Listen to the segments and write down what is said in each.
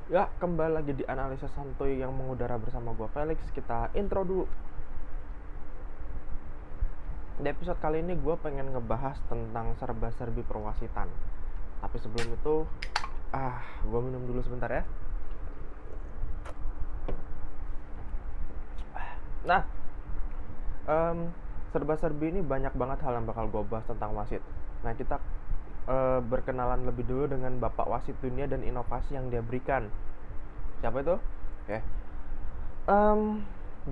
Ya, kembali lagi di analisa santuy yang mengudara bersama gue Felix. Kita intro dulu. Di episode kali ini gue pengen ngebahas tentang serba-serbi perwasitan. Tapi sebelum itu, gue minum dulu sebentar ya. Nah, serba-serbi ini banyak banget hal yang bakal gue bahas tentang wasit. Nah, kita berkenalan lebih dulu dengan Bapak Wasit Dunia dan inovasi yang dia berikan. Siapa itu? Oke.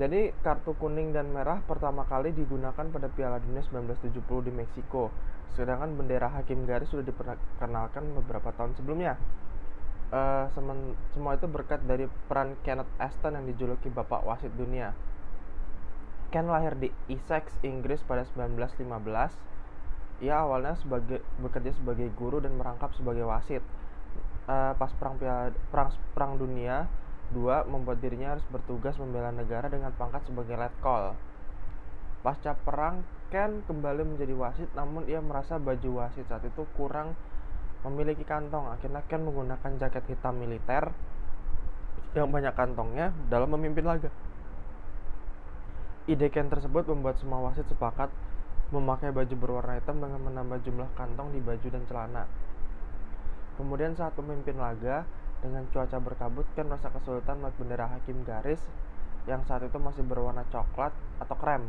Jadi kartu kuning dan merah pertama kali digunakan pada Piala Dunia 1970 di Meksiko. Sedangkan bendera hakim garis sudah diperkenalkan beberapa tahun sebelumnya. Semua itu berkat dari peran Kenneth Aston yang dijuluki Bapak Wasit Dunia. Ken lahir di Essex, Inggris pada 1915. Ia awalnya bekerja sebagai guru dan merangkap sebagai wasit. Pas perang dunia II membuat dirinya harus bertugas membela negara dengan pangkat sebagai letkol. Pasca perang, Ken kembali menjadi wasit, namun ia merasa baju wasit saat itu kurang memiliki kantong. Akhirnya Ken menggunakan jaket hitam militer yang banyak kantongnya dalam memimpin laga. Ide Ken tersebut membuat semua wasit sepakat memakai baju berwarna hitam dengan menambah jumlah kantong di baju dan celana. Kemudian saat memimpin laga, dengan cuaca berkabut, Ken merasa kesulitan melihat bendera hakim garis yang saat itu masih berwarna coklat atau krem.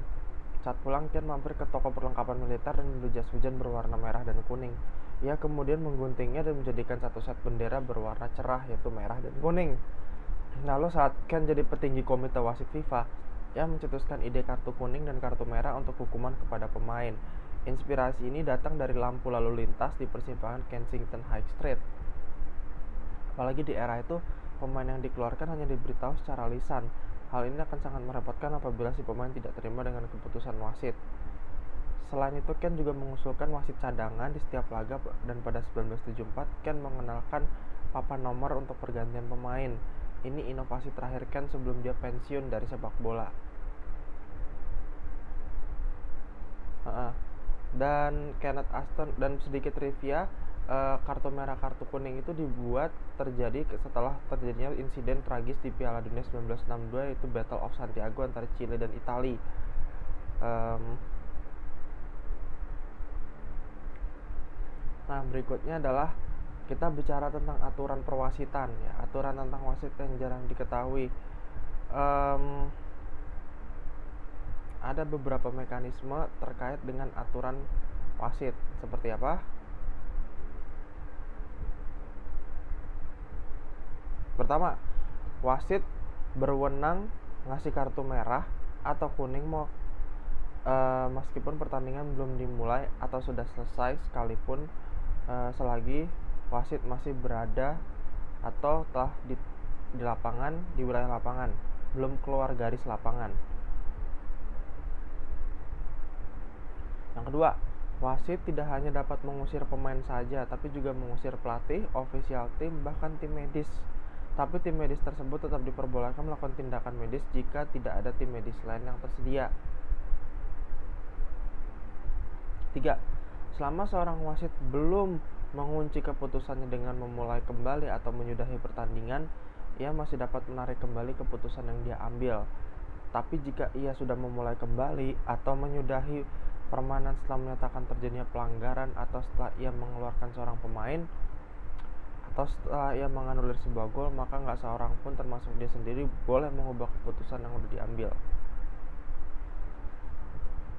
Saat pulang, Ken mampir ke toko perlengkapan militer dan membeli jas hujan berwarna merah dan kuning. Ia kemudian mengguntingnya dan menjadikan satu set bendera berwarna cerah, yaitu merah dan kuning. Lalu saat Ken jadi petinggi komite wasit FIFA, ia mencetuskan ide kartu kuning dan kartu merah untuk hukuman kepada pemain. Inspirasi ini datang dari lampu lalu lintas di persimpangan Kensington High Street. Apalagi di era itu, pemain yang dikeluarkan hanya diberitahu secara lisan. Hal ini akan sangat merepotkan apabila si pemain tidak terima dengan keputusan wasit. Selain itu, Ken juga mengusulkan wasit cadangan di setiap laga, dan pada 1974 Ken mengenalkan papan nomor untuk pergantian pemain. Ini inovasi terakhir Ken sebelum dia pensiun dari sepak bola. Dan Kenneth Aston, dan sedikit trivia, kartu merah kartu kuning itu dibuat terjadi setelah terjadinya insiden tragis di Piala Dunia 1962, yaitu Battle of Santiago antara Chile dan Italia. Nah, berikutnya adalah kita bicara tentang aturan perwasitan ya, aturan tentang wasit yang jarang diketahui. Ada beberapa mekanisme terkait dengan aturan wasit. Seperti apa? Pertama, wasit berwenang ngasih kartu merah atau kuning meskipun pertandingan belum dimulai atau sudah selesai, sekalipun selagi wasit masih berada atau telah di lapangan, di wilayah lapangan, belum keluar garis lapangan. Yang kedua, wasit tidak hanya dapat mengusir pemain saja, tapi juga mengusir pelatih, ofisial tim, bahkan tim medis. Tapi tim medis tersebut tetap diperbolehkan melakukan tindakan medis jika tidak ada tim medis lain yang tersedia. 3. Selama seorang wasit belum mengunci keputusannya dengan memulai kembali atau menyudahi pertandingan, ia masih dapat menarik kembali keputusan yang dia ambil. Tapi jika ia sudah memulai kembali atau menyudahi permainan setelah menyatakan terjadinya pelanggaran, atau setelah ia mengeluarkan seorang pemain, atau setelah ia menganulir sebuah gol, maka nggak seorang pun termasuk dia sendiri boleh mengubah keputusan yang sudah diambil.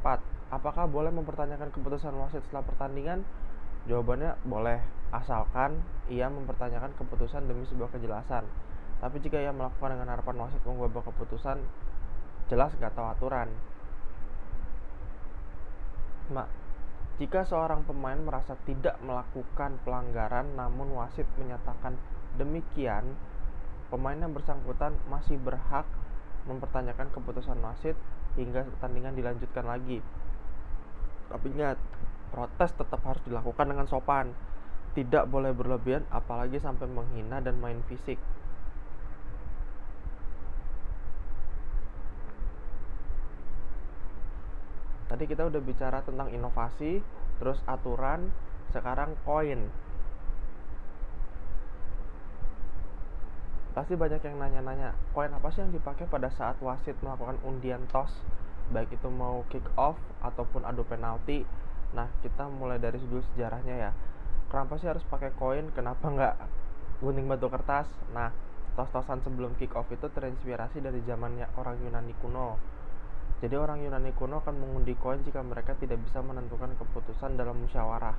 4. Apakah boleh mempertanyakan keputusan wasit setelah pertandingan? Jawabannya boleh, asalkan ia mempertanyakan keputusan demi sebuah kejelasan. Tapi jika ia melakukan dengan harapan wasit mengubah keputusan, jelas gak tahu aturan. Jika seorang pemain merasa tidak melakukan pelanggaran namun wasit menyatakan demikian, pemain yang bersangkutan masih berhak mempertanyakan keputusan wasit hingga pertandingan dilanjutkan lagi. Tapi ingat, protes tetap harus dilakukan dengan sopan, tidak boleh berlebihan, apalagi sampai menghina dan main fisik. Tadi kita udah bicara tentang inovasi, terus aturan, sekarang koin. Pasti banyak yang nanya-nanya, koin apa sih yang dipakai pada saat wasit melakukan undian toss, baik itu mau kick off ataupun adu penalti. Nah, kita mulai dari dulu sejarahnya ya. Kenapa sih harus pakai koin? Kenapa nggak gunting batu kertas? Nah, tos-tosan sebelum kick off itu terinspirasi dari zamannya orang Yunani kuno. Jadi orang Yunani kuno akan mengundi koin jika mereka tidak bisa menentukan keputusan dalam musyawarah.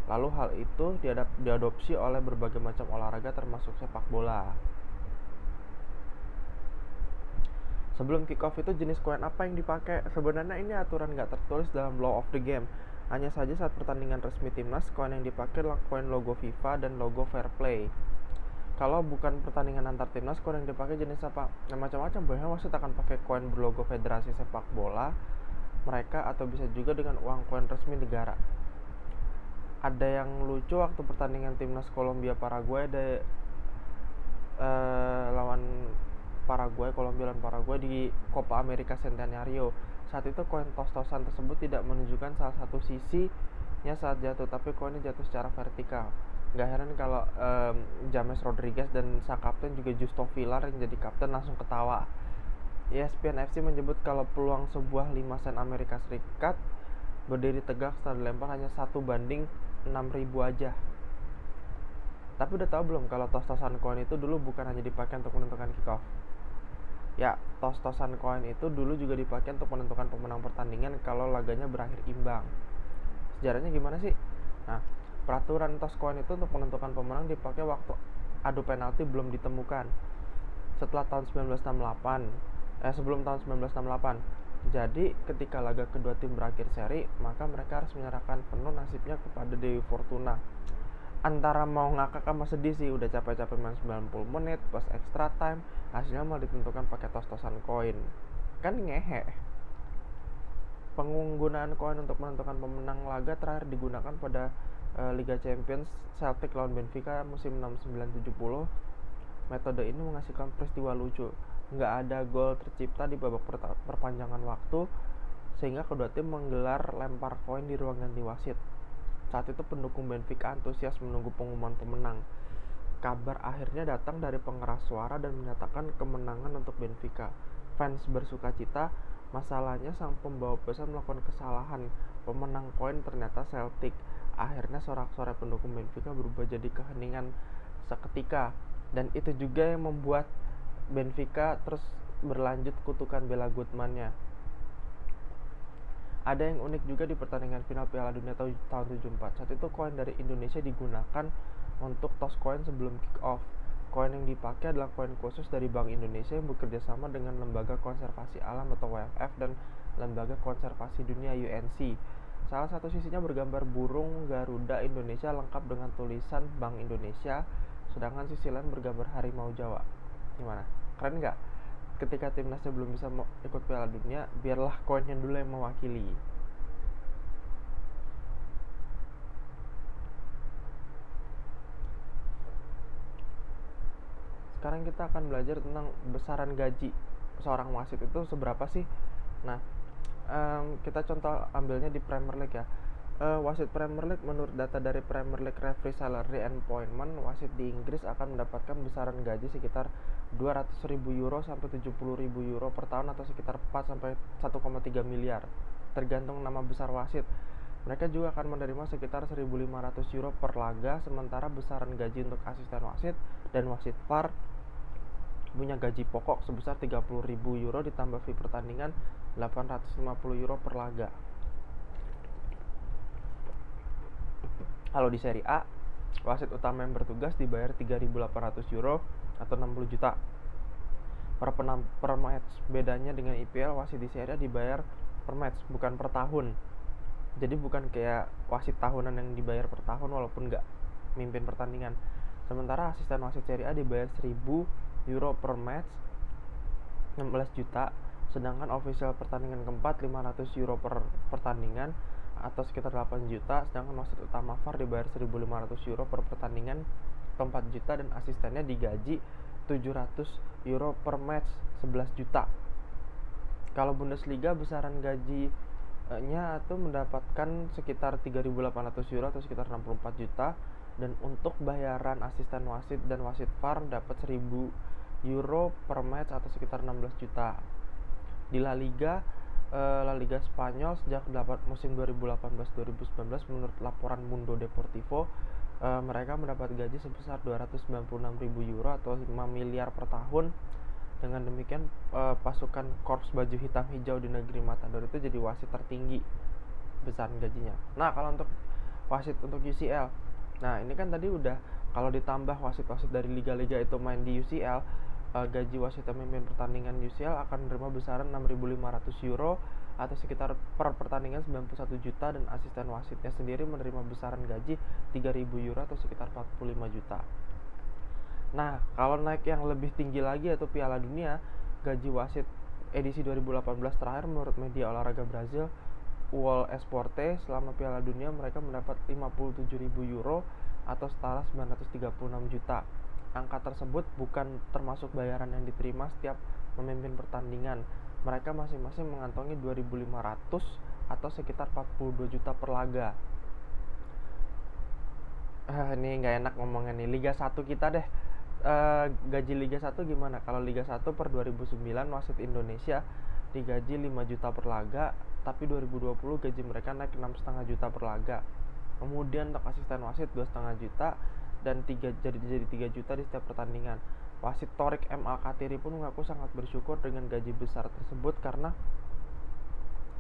Lalu hal itu diadopsi oleh berbagai macam olahraga termasuk sepak bola. Sebelum kick off itu jenis koin apa yang dipakai? Sebenarnya ini aturan nggak tertulis dalam law of the game. Hanya saja saat pertandingan resmi timnas, koin yang dipakai adalah koin logo FIFA dan logo Fair Play. Kalau bukan pertandingan antar timnas, koin yang dipakai jenis apa? Nah, macam-macam. Biasanya wasit akan pakai koin berlogo Federasi Sepak Bola mereka, atau bisa juga dengan uang koin resmi negara. Ada yang lucu waktu pertandingan timnas Kolombia Paraguay lawan Kolombia dan Paraguay di Copa America Centenario. Saat itu koin tos-tosan tersebut tidak menunjukkan salah satu sisinya saat jatuh, tapi koinnya jatuh secara vertikal. Gak heran kalau James Rodriguez dan sang kapten juga Justo Villar yang jadi kapten langsung ketawa. ESPN FC menyebut kalau peluang sebuah 5 sen Amerika Serikat berdiri tegak setelah dilempar hanya 1/6.000 aja. Tapi udah tahu belum kalau tos-tosan koin itu dulu bukan hanya dipakai untuk menentukan kick off? Ya, tos-tosan koin itu dulu juga dipakai untuk menentukan pemenang pertandingan kalau laganya berakhir imbang. Sejarahnya gimana sih? Nah, peraturan tos koin itu untuk menentukan pemenang dipakai waktu adu penalti belum ditemukan. Setelah tahun 1968, sebelum tahun 1968. Jadi, ketika laga kedua tim berakhir seri, maka mereka harus menyerahkan penuh nasibnya kepada Dewi Fortuna. Antara mau ngakak sama sedih sih, udah capek-capek main 90 menit plus extra time, hasilnya malah ditentukan pakai tos-tosan koin. Kan ngehe. Penggunaan koin untuk menentukan pemenang laga terakhir digunakan pada Liga Champions Celtic lawan Benfica musim 69-70. Metode ini menghasilkan peristiwa lucu. Nggak ada gol tercipta di babak perpanjangan waktu, sehingga kedua tim menggelar lempar koin di ruang ganti wasit. Saat itu pendukung Benfica antusias menunggu pengumuman pemenang. Kabar akhirnya datang dari pengeras suara dan menyatakan kemenangan untuk Benfica. Fans bersukacita. Masalahnya sang pembawa pesan melakukan kesalahan. Pemenang koin ternyata Celtic. Akhirnya sorak-sorai pendukung Benfica berubah jadi keheningan seketika. Dan itu juga yang membuat Benfica terus berlanjut kutukan Bela Goodman-nya. Ada yang unik juga di pertandingan final Piala Dunia tahun 74. Saat itu koin dari Indonesia digunakan untuk toss koin sebelum kick off. Koin yang dipakai adalah koin khusus dari Bank Indonesia yang bekerja sama dengan Lembaga Konservasi Alam atau WWF dan Lembaga Konservasi Dunia UNC. Salah satu sisinya bergambar burung Garuda Indonesia lengkap dengan tulisan Bank Indonesia, sedangkan sisi lain bergambar harimau Jawa. Gimana? Keren nggak? Ketika timnasnya belum bisa ikut Piala Dunia, biarlah koinnya dulu yang mewakili. Sekarang kita akan belajar tentang besaran gaji seorang wasit itu seberapa sih. Nah, kita contoh ambilnya di Premier League ya. Wasit Premier League, menurut data dari Premier League Referee Salary and Appointment, wasit di Inggris akan mendapatkan besaran gaji sekitar 200.000 euro sampai 70.000 euro per tahun, atau sekitar 4 sampai 1,3 miliar tergantung nama besar wasit. Mereka juga akan menerima sekitar 1.500 euro per laga, sementara besaran gaji untuk asisten wasit dan wasit VAR punya gaji pokok sebesar 30.000 euro ditambah fee pertandingan 850 euro per laga. Kalau di Serie A, wasit utama yang bertugas dibayar 3.800 euro atau 60 juta per match. Bedanya dengan IPL, wasit di Serie A dibayar per match, bukan per tahun. Jadi bukan kayak wasit tahunan yang dibayar per tahun walaupun nggak mimpin pertandingan. Sementara asisten wasit Serie A dibayar 1.000 euro per match, 16 juta. Sedangkan official pertandingan keempat 500 euro per pertandingan atau sekitar 8 juta. Sedangkan wasit utama VAR dibayar 1.500 euro per pertandingan atau 4 juta, dan asistennya digaji 700 euro per match, 11 juta. Kalau Bundesliga besaran gajinya itu mendapatkan sekitar 3.800 euro atau sekitar 64 juta. Dan untuk bayaran asisten wasit dan wasit VAR dapat 1.000 euro per match atau sekitar 16 juta. Di La Liga Spanyol sejak musim 2018-2019 menurut laporan Mundo Deportivo, mereka mendapat gaji sebesar 296.000 euro atau 5 miliar per tahun. Dengan demikian, pasukan korps baju hitam hijau di negeri Matador itu jadi wasit tertinggi besaran gajinya. Nah, kalau untuk wasit untuk UCL, nah ini kan tadi udah, kalau ditambah wasit-wasit dari liga-liga itu main di UCL, gaji wasit yang memimpin pertandingan UCL akan menerima besaran 6.500 euro atau sekitar per pertandingan 91 juta, dan asisten wasitnya sendiri menerima besaran gaji 3.000 euro atau sekitar 45 juta. Nah, kalau naik yang lebih tinggi lagi yaitu Piala Dunia, gaji wasit edisi 2018 terakhir menurut media olahraga Brazil UOL Esporte, selama Piala Dunia mereka mendapat 57.000 euro atau setara 936 juta. Angka tersebut bukan termasuk bayaran yang diterima setiap memimpin pertandingan. Mereka masing-masing mengantongi 2.500 atau sekitar 42 juta per laga. Ini nggak enak ngomongnya nih. Liga 1 kita deh. Gaji Liga 1 gimana? Kalau Liga 1 per 2009 wasit Indonesia digaji 5 juta per laga, tapi 2020 gaji mereka naik 6,5 juta per laga. Kemudian untuk asisten wasit 2,5 juta dan jadi 3 juta di setiap pertandingan. Wasit Torik M. Al-Katiri pun mengaku sangat bersyukur dengan gaji besar tersebut karena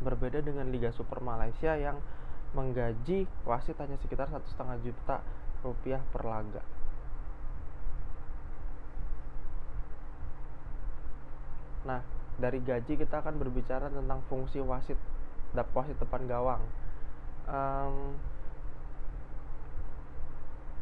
berbeda dengan Liga Super Malaysia yang menggaji wasit hanya sekitar 1,5 juta rupiah per laga. Nah, dari gaji kita akan berbicara tentang fungsi wasit depan gawang.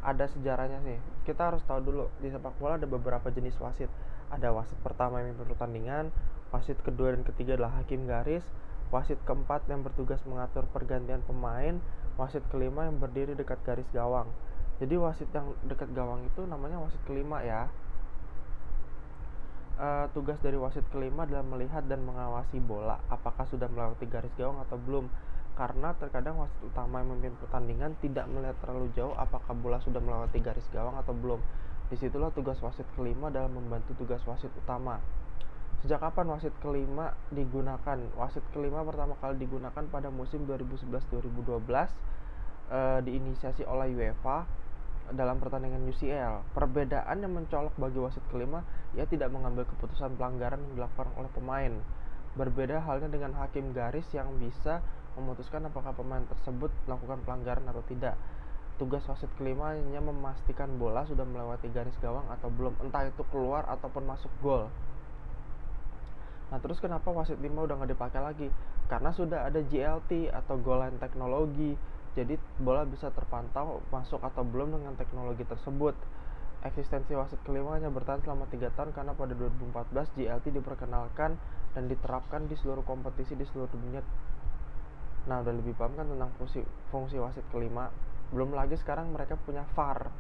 Ada sejarahnya sih. Kita harus tahu dulu, di sepak bola ada beberapa jenis wasit. Ada wasit pertama yang memimpin pertandingan, wasit kedua dan ketiga adalah hakim garis, wasit keempat yang bertugas mengatur pergantian pemain, wasit kelima yang berdiri dekat garis gawang. Jadi wasit yang dekat gawang itu namanya wasit kelima ya. Tugas dari wasit kelima adalah melihat dan mengawasi bola apakah sudah melewati garis gawang atau belum, karena terkadang wasit utama yang memimpin pertandingan tidak melihat terlalu jauh apakah bola sudah melewati garis gawang atau belum. Disitulah tugas wasit kelima dalam membantu tugas wasit utama. Sejak kapan wasit kelima digunakan? Wasit kelima pertama kali digunakan pada musim 2011-2012, diinisiasi oleh UEFA dalam pertandingan UCL. Perbedaan yang mencolok bagi wasit kelima, ia tidak mengambil keputusan pelanggaran yang dilakukan oleh pemain. Berbeda halnya dengan hakim garis yang bisa memutuskan apakah pemain tersebut melakukan pelanggaran atau tidak. Tugas wasit kelima hanya memastikan bola sudah melewati garis gawang atau belum, entah itu keluar ataupun masuk gol. Nah, terus kenapa wasit 5 udah nggak dipakai lagi? Karena sudah ada GLT atau goal line teknologi. Jadi bola bisa terpantau masuk atau belum dengan teknologi tersebut. Eksistensi wasit kelima hanya bertahan selama 3 tahun karena pada 2014 GLT diperkenalkan dan diterapkan di seluruh kompetisi di seluruh dunia. Nah, udah lebih paham kan tentang fungsi wasit kelima. Belum lagi sekarang mereka punya VAR.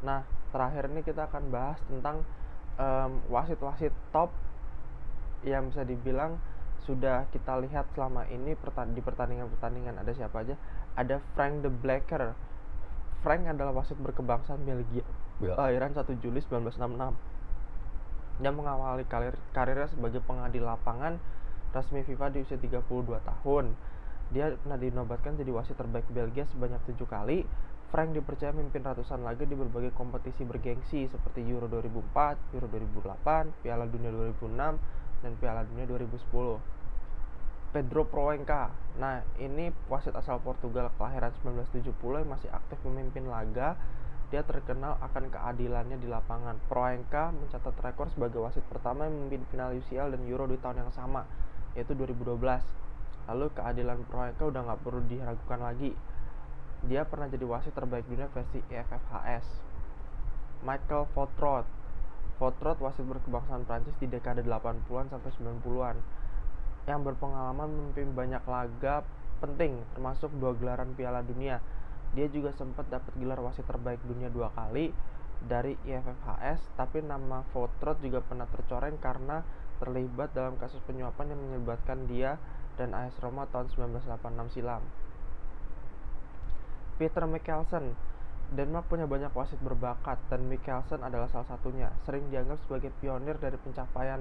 Nah, terakhir ini kita akan bahas tentang wasit-wasit top yang bisa dibilang sudah kita lihat selama ini di pertandingan-pertandingan. Ada siapa aja? Ada Frank de Blacker. Frank adalah wasit berkebangsaan Belgia, kelahiran 1 Juli 1966. Dia mengawali karirnya sebagai pengadil lapangan resmi FIFA di usia 32 tahun. Dia pernah dinobatkan jadi wasit terbaik Belgia sebanyak 7 kali. Frank dipercaya memimpin ratusan laga di berbagai kompetisi bergengsi seperti Euro 2004, Euro 2008, Piala Dunia 2006, dan Piala Dunia 2010. Pedro Proença. Nah, ini wasit asal Portugal kelahiran 1970 yang masih aktif memimpin laga. Dia terkenal akan keadilannya di lapangan. Proença mencatat rekor sebagai wasit pertama yang memimpin final UCL dan Euro di tahun yang sama, yaitu 2012. Lalu keadilan Proença udah nggak perlu diragukan lagi. Dia pernah jadi wasit terbaik dunia versi EFFHS. Michael Fautrot. Fautrot wasit berkebangsaan Prancis di dekade 80-an sampai 90-an yang berpengalaman memimpin banyak laga penting termasuk 2 gelaran Piala Dunia. Dia juga sempat dapat gelar wasit terbaik dunia 2 kali dari EFFHS, tapi nama Fautrot juga pernah tercoreng karena terlibat dalam kasus penyuapan yang menyebabkan dia dan AS Roma tahun 1986 silam. Peter Michelsen. Denmark punya banyak wasit berbakat dan Michelsen adalah salah satunya. Sering dianggap sebagai pionir dari pencapaian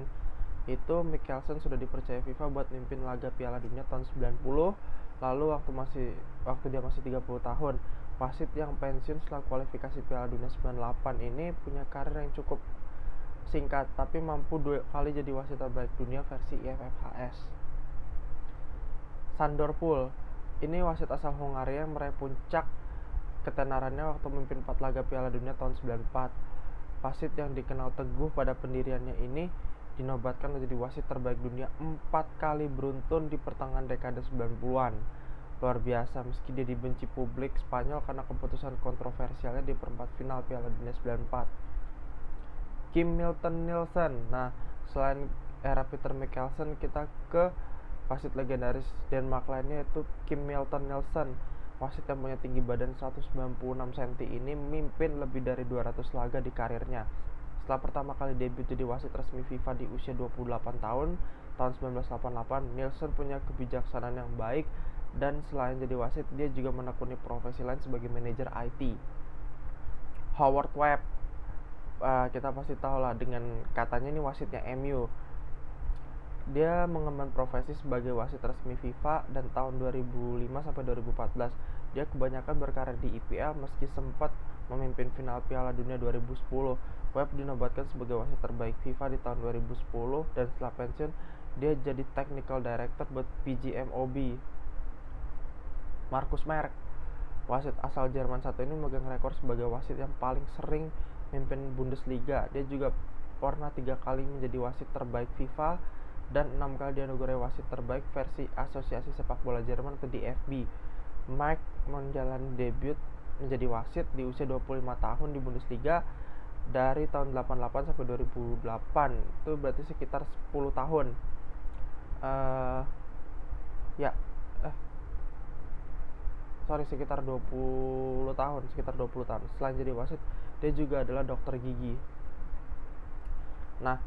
itu. Michelsen sudah dipercaya FIFA buat mimpin laga Piala Dunia tahun 90. Lalu waktu dia masih 30 tahun, wasit yang pensiun setelah kualifikasi Piala Dunia 98 ini punya karir yang cukup singkat tapi mampu 2 kali jadi wasit terbaik dunia versi IFFHS. Sandor Pool, ini wasit asal Hongaria yang meraih puncak ketenarannya waktu memimpin 4 laga Piala Dunia tahun 94. Wasit yang dikenal teguh pada pendiriannya ini dinobatkan menjadi wasit terbaik dunia 4 kali beruntun di pertengahan dekade 90-an. Luar biasa, meski dia dibenci publik Spanyol karena keputusan kontroversialnya di perempat final Piala Dunia 94. Kim Milton Nielsen. Nah, selain era Peter Michelsen, kita ke wasit legendaris Denmark lainnya, yaitu Kim Milton Nielsen. Wasit yang punya tinggi badan 196 cm ini memimpin lebih dari 200 laga di karirnya. Setelah pertama kali debut jadi wasit resmi FIFA di usia 28 tahun 1988, Nielsen punya kebijaksanaan yang baik, dan selain jadi wasit, dia juga menekuni profesi lain sebagai manajer IT. Howard Webb, kita pasti tahu lah dengan katanya ini wasitnya MU. Dia mengemban profesi sebagai wasit resmi FIFA dan tahun 2005 sampai 2014 dia kebanyakan berkarir di IPL meski sempat memimpin final Piala Dunia 2010. Webb dinobatkan sebagai wasit terbaik FIFA di tahun 2010 dan setelah pensiun dia jadi technical director buat PGMOB. Markus Merck, wasit asal Jerman satu ini memegang rekor sebagai wasit yang paling sering memimpin Bundesliga. Dia juga pernah 3 kali menjadi wasit terbaik FIFA dan 6 kali dianugerai wasit terbaik versi Asosiasi Sepak Bola Jerman atau DFB. Mike menjalani debut menjadi wasit di usia 25 tahun di Bundesliga dari tahun 88 sampai 2008. Itu berarti sekitar 10 tahun. Sekitar 20 tahun. Selain jadi wasit, dia juga adalah dokter gigi. Nah,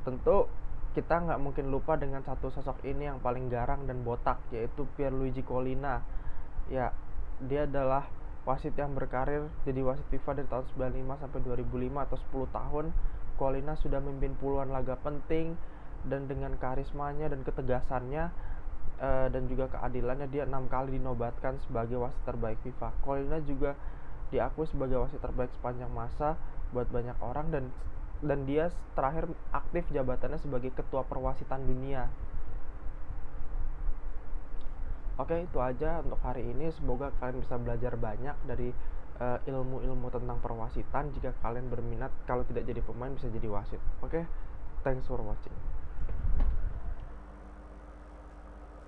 tentu kita nggak mungkin lupa dengan satu sosok ini yang paling garang dan botak, yaitu Pierluigi Collina. Ya, dia adalah wasit yang berkarir jadi wasit FIFA dari tahun 95 sampai 2005 atau 10 tahun. Collina sudah memimpin puluhan laga penting, dan dengan karismanya dan ketegasannya dan juga keadilannya, dia 6 kali dinobatkan sebagai wasit terbaik FIFA. Collina juga diakui sebagai wasit terbaik sepanjang masa buat banyak orang, dan dia terakhir aktif jabatannya sebagai ketua perwasitan dunia. Oke, itu aja untuk hari ini. Semoga kalian bisa belajar banyak dari ilmu-ilmu tentang perwasitan. Jika kalian berminat, kalau tidak jadi pemain bisa jadi wasit. Oke, thanks for watching.